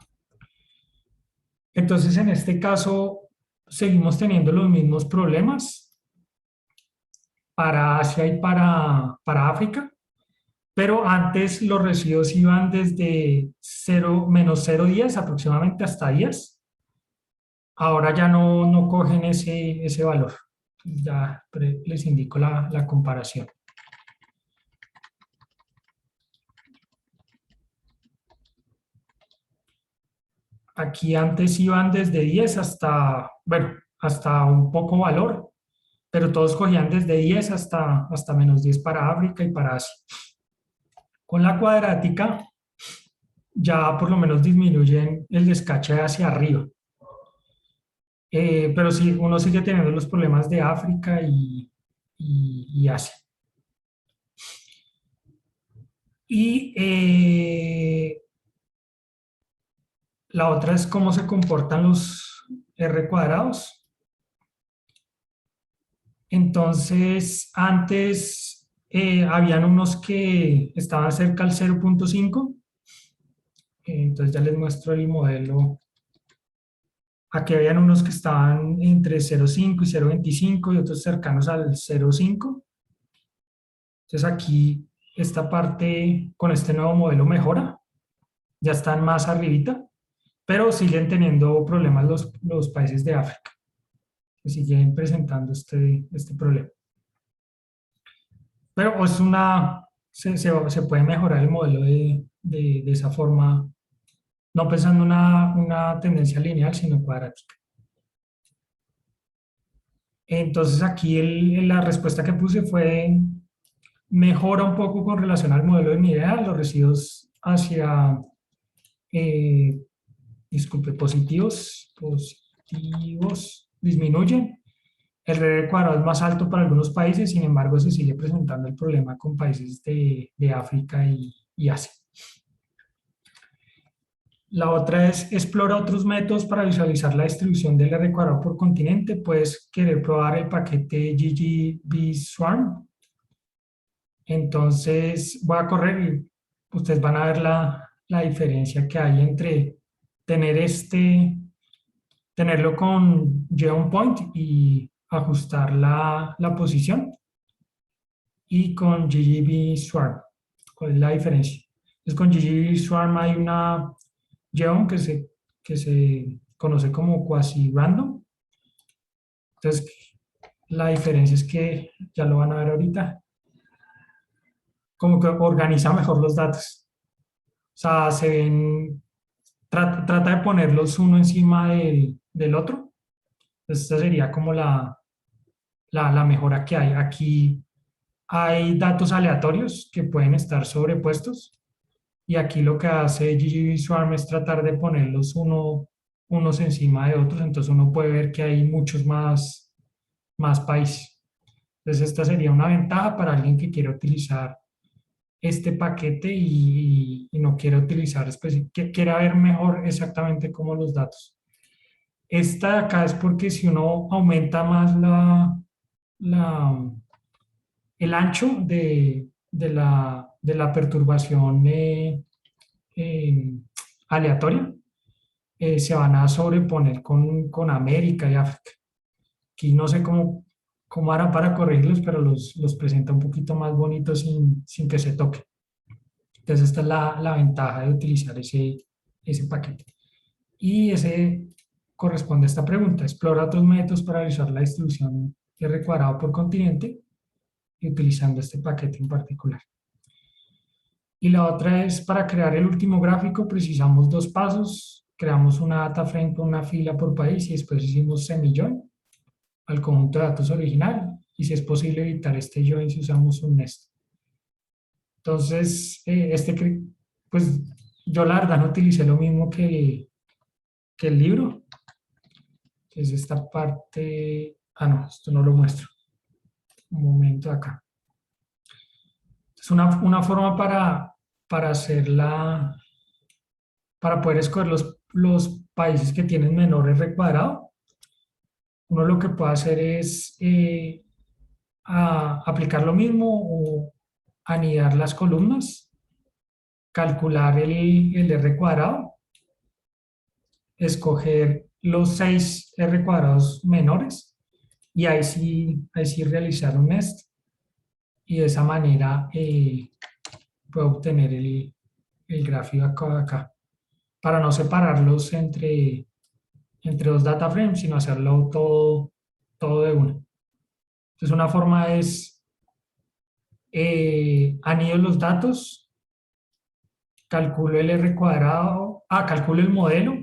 Entonces, en este caso, seguimos teniendo los mismos problemas para Asia y para África, pero antes los residuos iban desde 0, -0,10 aproximadamente hasta 10. Ahora ya no cogen ese valor. Ya les indico la comparación. Aquí antes iban desde 10 hasta, bueno, hasta un poco valor, pero todos cogían desde 10 hasta -10 para África y para Asia. Con la cuadrática ya por lo menos disminuyen el descache hacia arriba. Pero sí, uno sigue teniendo los problemas de África y Asia. Y la otra es cómo se comportan los R cuadrados. Entonces, antes habían unos que estaban cerca al 0,5. Entonces ya les muestro el modelo. Aquí habían unos que estaban entre 0,5 y 0,25 y otros cercanos al 0,5. Entonces aquí esta parte con este nuevo modelo mejora. Ya están más arribita, pero siguen teniendo problemas los países de África, que siguen presentando este problema. Pero se puede mejorar el modelo de esa forma, no pensando una tendencia lineal, sino cuadrática. Entonces aquí la respuesta que puse fue, mejora un poco con relación al modelo de ideal, los residuos hacia, eh, disculpe, positivos disminuyen. El RD cuadrado es más alto para algunos países, sin embargo, se sigue presentando el problema con países de África y Asia. La otra es explora otros métodos para visualizar la distribución del R cuadrado por continente. Puedes querer probar el paquete GGB Swarm. Entonces voy a correr y ustedes van a ver la diferencia que hay entre tener tenerlo con GeoPoint y ajustar la posición y con GGB Swarm. ¿Cuál es la diferencia? Entonces con GGB Swarm hay una Geom que se conoce como quasi random. Entonces la diferencia es que, ya lo van a ver ahorita, como que organiza mejor los datos. O sea, trata de ponerlos uno encima del otro. Esta sería como la mejora que hay. Aquí hay datos aleatorios que pueden estar sobrepuestos y aquí lo que hace GGB Swarm es tratar de ponerlos unos encima de otros, entonces uno puede ver que hay muchos más países. Entonces esta sería una ventaja para alguien que quiere utilizar este paquete y no quiere utilizar, que quiera ver mejor exactamente cómo los datos. Esta de acá es porque si uno aumenta más la, el ancho de la perturbación eh, aleatoria, se van a sobreponer con América y África. Aquí no sé cómo hará para corregirlos, pero los presenta un poquito más bonitos sin que se toque. Entonces esta es la ventaja de utilizar ese paquete. Y ese corresponde a esta pregunta. Explora otros métodos para realizar la distribución R cuadrado por continente y utilizando este paquete en particular. Y la otra es para crear el último gráfico precisamos dos pasos. Creamos una data frame con una fila por país y después hicimos semi-join al conjunto de datos original. Y si es posible evitar este join si usamos un nest. Entonces, pues yo la verdad no utilicé lo mismo que el libro, que es esta parte. Ah, no, esto no lo muestro. Un momento acá. Es una forma para hacerla, para poder escoger los países que tienen menor R cuadrado. Uno lo que puede hacer es aplicar lo mismo o anidar las columnas, calcular el R cuadrado, escoger los 6 R cuadrados menores y ahí sí realizar un nest y de esa manera puedo obtener el gráfico acá para no separarlos entre dos data frames, sino hacerlo todo de uno. Entonces una forma es anido los datos, calculo el R cuadrado, calculo el modelo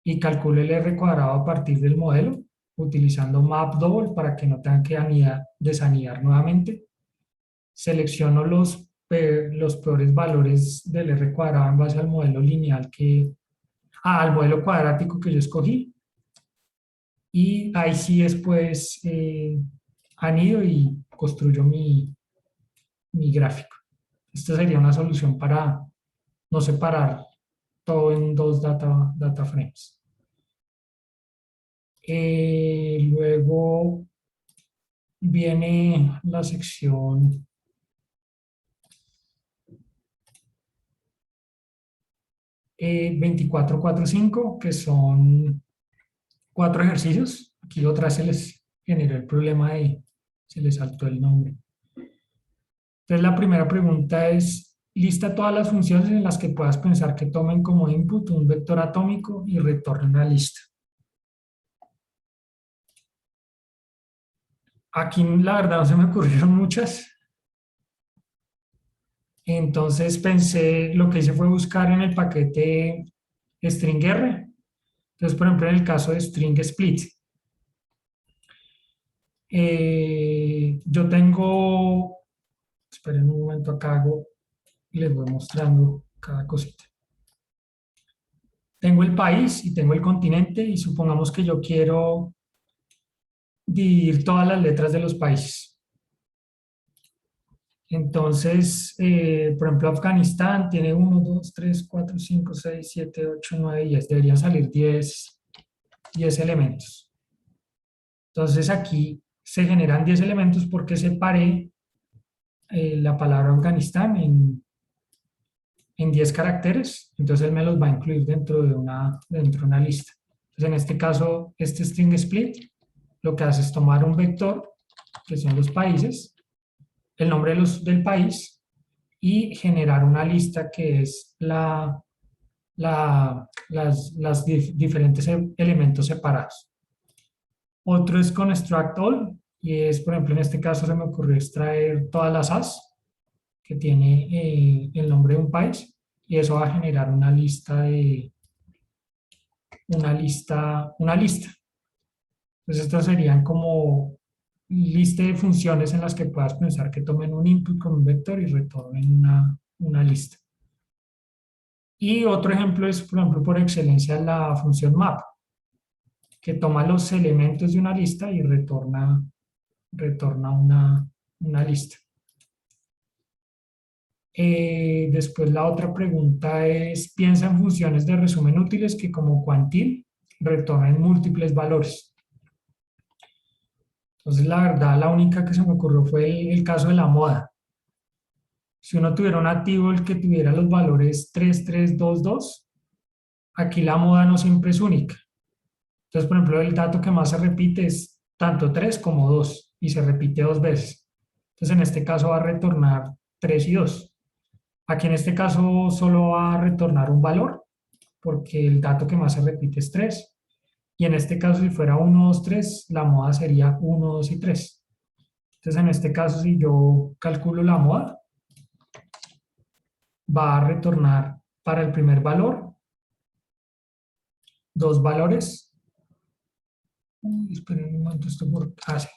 y calculo el R cuadrado a partir del modelo, utilizando map double para que no tengan que desanidar nuevamente. Selecciono los peores valores del R cuadrado en base al modelo lineal al modelo cuadrático que yo escogí. Y ahí sí después anido y construyo mi gráfico. Esta sería una solución para no separar todo en dos data frames. Luego viene la sección eh, 2445, que son 4 ejercicios. Aquí otra vez se les generó el problema se les saltó el nombre. Entonces la primera pregunta es, lista todas las funciones en las que puedas pensar que tomen como input un vector atómico y retornen una lista. Aquí la verdad no se me ocurrieron muchas. Entonces lo que hice fue buscar en el paquete string R. Entonces, por ejemplo, en el caso de string split, yo tengo, esperen un momento, acá hago y les voy mostrando cada cosita. Tengo el país y tengo el continente y supongamos que yo quiero dividir todas las letras de los países. Entonces, por ejemplo, Afganistán tiene 1, 2, 3, 4, 5, 6, 7, 8, 9, 10. Deberían salir 10 elementos. Entonces aquí se generan 10 elementos porque separé la palabra Afganistán en 10 caracteres. Entonces él me los va a incluir dentro de una lista. Entonces en este caso, este string split lo que hace es tomar un vector, que son los países, el nombre del país, y generar una lista que es las diferentes elementos separados. Otro es con extract all, y es, por ejemplo, en este caso se me ocurrió extraer todas las as que tiene el nombre de un país, y eso va a generar una lista. Entonces estas serían como lista de funciones en las que puedas pensar que tomen un input con un vector y retornen una lista. Y otro ejemplo es, por ejemplo, por excelencia la función map, que toma los elementos de una lista y retorna una lista. Después la otra pregunta es, piensa en funciones de resumen útiles que como quantil retornen múltiples valores. Entonces la verdad la única que se me ocurrió fue el caso de la moda. Si uno tuviera un activo el que tuviera los valores 3, 3, 2, 2, aquí la moda no siempre es única. Entonces, por ejemplo, el dato que más se repite es tanto 3 como 2 y se repite 2 veces. Entonces, en este caso va a retornar 3 y 2. Aquí en este caso solo va a retornar un valor porque el dato que más se repite es 3. Y en este caso, si fuera 1, 2, 3, la moda sería 1, 2 y 3. Entonces, en este caso, si yo calculo la moda, va a retornar para el primer valor 2 valores. Esperen un momento, esto por... sí.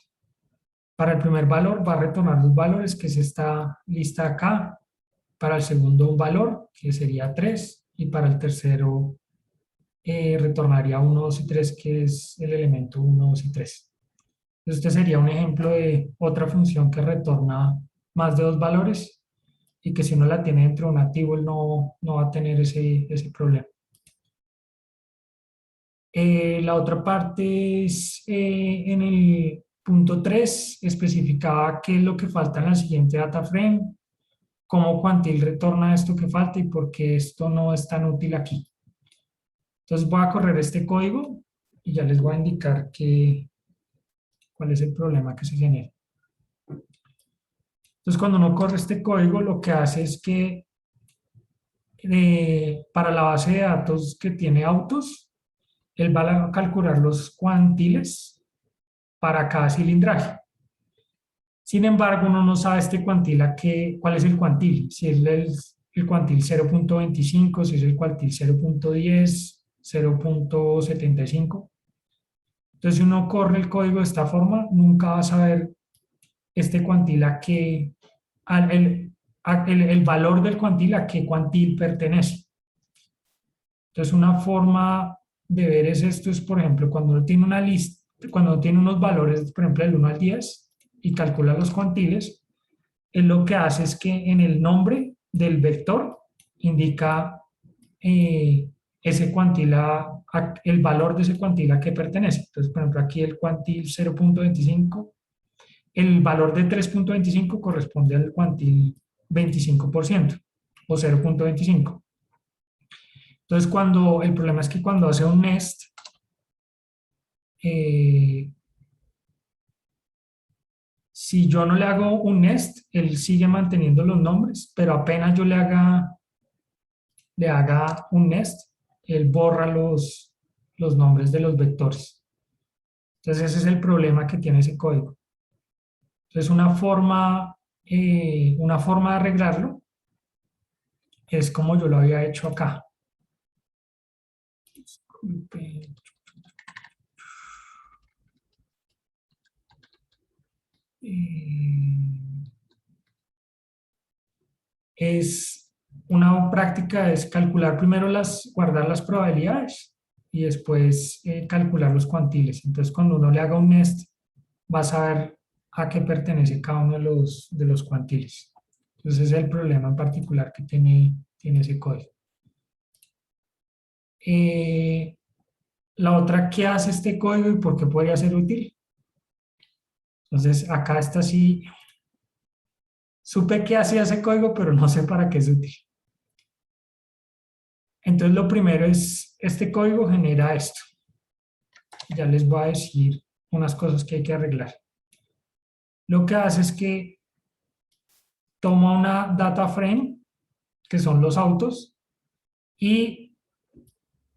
Para el primer valor va a retornar 2 valores, que es esta lista acá. Para el segundo un valor, que sería 3. Y para el tercero retornaría 1, 2 y 3, que es el elemento 1, 2 y 3. Este sería un ejemplo de otra función que retorna más de 2 valores y que si uno la tiene dentro de un activo, él no va a tener ese problema. La otra parte es en el punto 3, especificaba qué es lo que falta en la siguiente data frame, cómo Quantil retorna esto que falta y por qué esto no es tan útil aquí. Entonces voy a correr este código y ya les voy a indicar cuál es el problema que se genera. Entonces cuando uno corre este código, lo que hace es que para la base de datos que tiene autos, él va a calcular los cuantiles para cada cilindraje. Sin embargo, uno no sabe este cuantil cuál es el cuantil, si es el cuantil 0.25, si es el cuantil 0.10, 0.75. Entonces, si uno corre el código de esta forma, nunca va a saber este cuantil el valor del cuantil a qué cuantil pertenece. Entonces, una forma de ver esto es, por ejemplo, cuando uno tiene una lista, cuando uno tiene unos valores, por ejemplo, del 1 al 10 y calcula los cuantiles, él lo que hace es que en el nombre del vector indica ese cuantil el valor de ese cuantil a que pertenece. Entonces, por ejemplo, aquí el cuantil 0.25, el valor de 3.25 corresponde al cuantil 25% o 0.25. Entonces, el problema es que cuando hace un nest, si yo no le hago un nest, él sigue manteniendo los nombres, pero apenas yo le haga un nest, él borra los nombres de los vectores. Entonces, ese es el problema que tiene ese código. Entonces, una forma de arreglarlo es como yo lo había hecho acá. Una práctica es calcular primero guardar las probabilidades y después calcular los cuantiles. Entonces, cuando uno le haga un nest, va a saber a qué pertenece cada uno de los cuantiles. Entonces, ese es el problema en particular que tiene ese código. La otra, ¿qué hace este código y por qué podría ser útil? Entonces, acá está así. Supe qué hacía ese código, pero no sé para qué es útil. Entonces, lo primero es, este código genera esto. Ya les voy a decir unas cosas que hay que arreglar. Lo que hace es que toma una data frame, que son los autos, y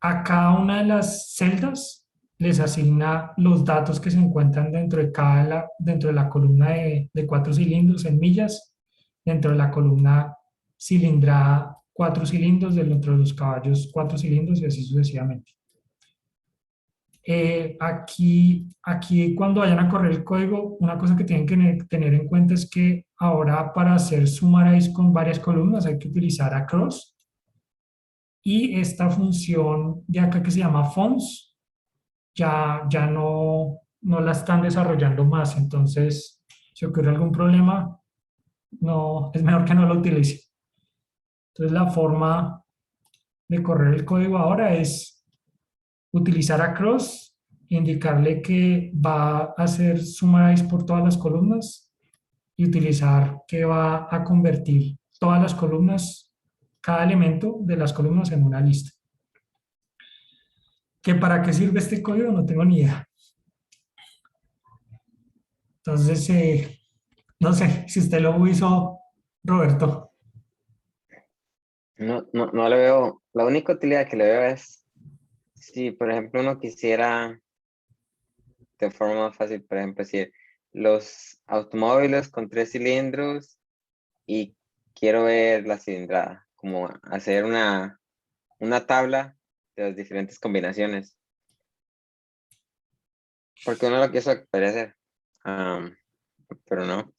a cada una de las celdas les asigna los datos que se encuentran dentro de la columna de 4 cilindros en millas, dentro de la columna cilindrada 4 cilindros, dentro de los caballos 4 cilindros y así sucesivamente. Aquí cuando vayan a correr el código, una cosa que tienen que tener en cuenta es que ahora para hacer summarize con varias columnas hay que utilizar across, y esta función de acá que se llama fonts ya no la están desarrollando más. Entonces, si ocurre algún problema, no, es mejor que no lo utilice. Entonces, la forma de correr el código ahora es utilizar across, indicarle que va a hacer summarize por todas las columnas y utilizar que va a convertir todas las columnas, cada elemento de las columnas en una lista. ¿Que para qué sirve este código? No tengo ni idea. Entonces, no sé si usted lo hizo, Roberto. No le veo, la única utilidad que le veo es si, por ejemplo, uno quisiera de forma más fácil, por ejemplo, si los automóviles con 3 cilindros y quiero ver la cilindrada, como hacer una tabla de las diferentes combinaciones. Porque uno lo que eso podría hacer, pero no,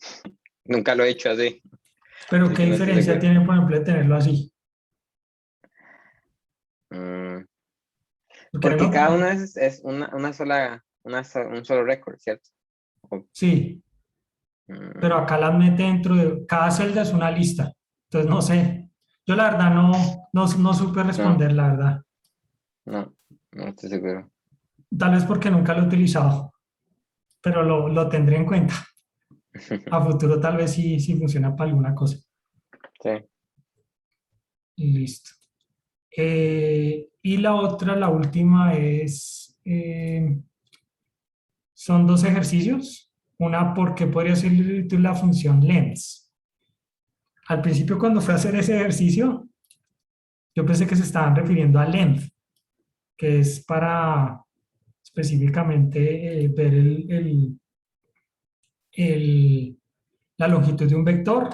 nunca lo he hecho así. Pero Así ¿qué que no estoy diferencia seguro. tiene, por ejemplo, de tenerlo así? Mm, Porque Porque no, cada uno es un solo récord, ¿cierto? O- sí, pero mm, acá las mete dentro de cada celda es una lista. Entonces, no sé. Yo la verdad no supe no, responder, la verdad. no estoy seguro. Tal vez porque nunca lo he utilizado, pero lo tendré en cuenta. A futuro tal vez sí funciona para alguna cosa. Sí. Y listo. Y la otra, la última son dos ejercicios. Una, porque podría ser la función length. Al principio cuando fui a hacer ese ejercicio, yo pensé que se estaban refiriendo a length, que es para específicamente ver el- la longitud de un vector,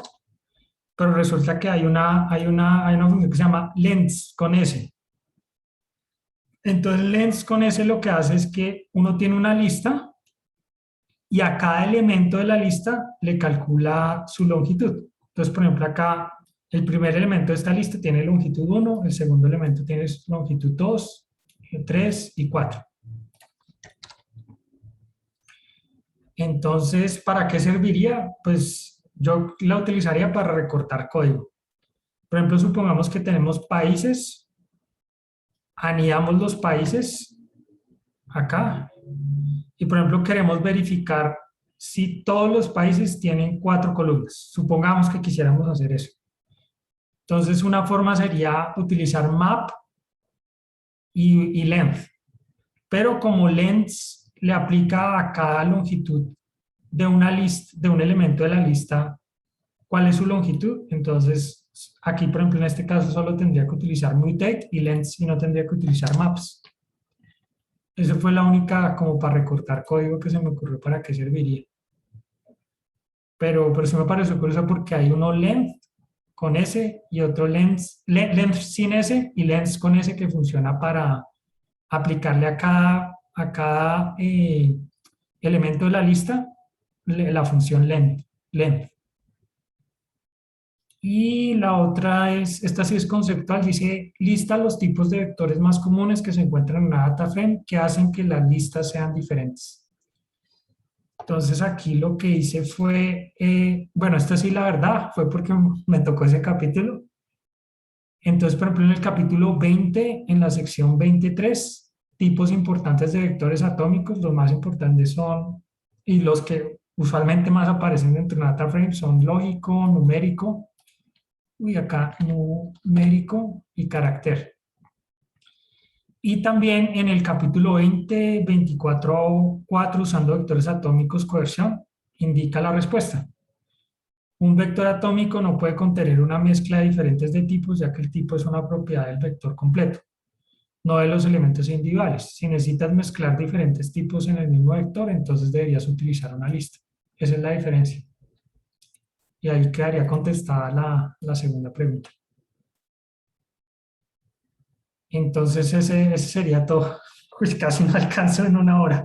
pero resulta que hay una función que se llama length con S. Entonces, length con S lo que hace es que uno tiene una lista y a cada elemento de la lista le calcula su longitud. Entonces, por ejemplo, acá el primer elemento de esta lista tiene longitud 1, el segundo elemento tiene longitud 2, 3 y 4. Entonces, ¿para qué serviría? Pues yo la utilizaría para recortar código. Por ejemplo, supongamos que tenemos países, anidamos los países acá y, por ejemplo, queremos verificar si todos los países tienen 4 columnas. Supongamos que quisiéramos hacer eso. Entonces, una forma sería utilizar map y length, pero como length le aplica a cada longitud de una lista, de un elemento de la lista, cuál es su longitud. Entonces, aquí, por ejemplo, en este caso solo tendría que utilizar mutate y length y no tendría que utilizar maps. Esa fue la única como para recortar código que se me ocurrió para qué serviría. Pero sí me pareció curioso porque hay uno length con S y otro length sin S y length con S que funciona para aplicarle a cada elemento de la lista la función length. Y la otra esta sí es conceptual, dice, lista los tipos de vectores más comunes que se encuentran en una data frame que hacen que las listas sean diferentes. Entonces aquí lo que hice fue, bueno, esto sí la verdad, fue porque me tocó ese capítulo. Entonces, por ejemplo, en el capítulo 20, en la sección 23, tipos importantes de vectores atómicos, los más importantes son, y los que usualmente más aparecen dentro de un DataFrame son lógico, numérico, y acá numérico y carácter. Y también en el capítulo 20, 24.4, usando vectores atómicos coerción, indica la respuesta. Un vector atómico no puede contener una mezcla de diferentes de tipos, ya que el tipo es una propiedad del vector completo, no de los elementos individuales. Si necesitas mezclar diferentes tipos en el mismo vector, entonces deberías utilizar una lista. Esa es la diferencia. Y ahí quedaría contestada la segunda pregunta. Entonces ese sería todo. Pues casi no alcanzo en una hora.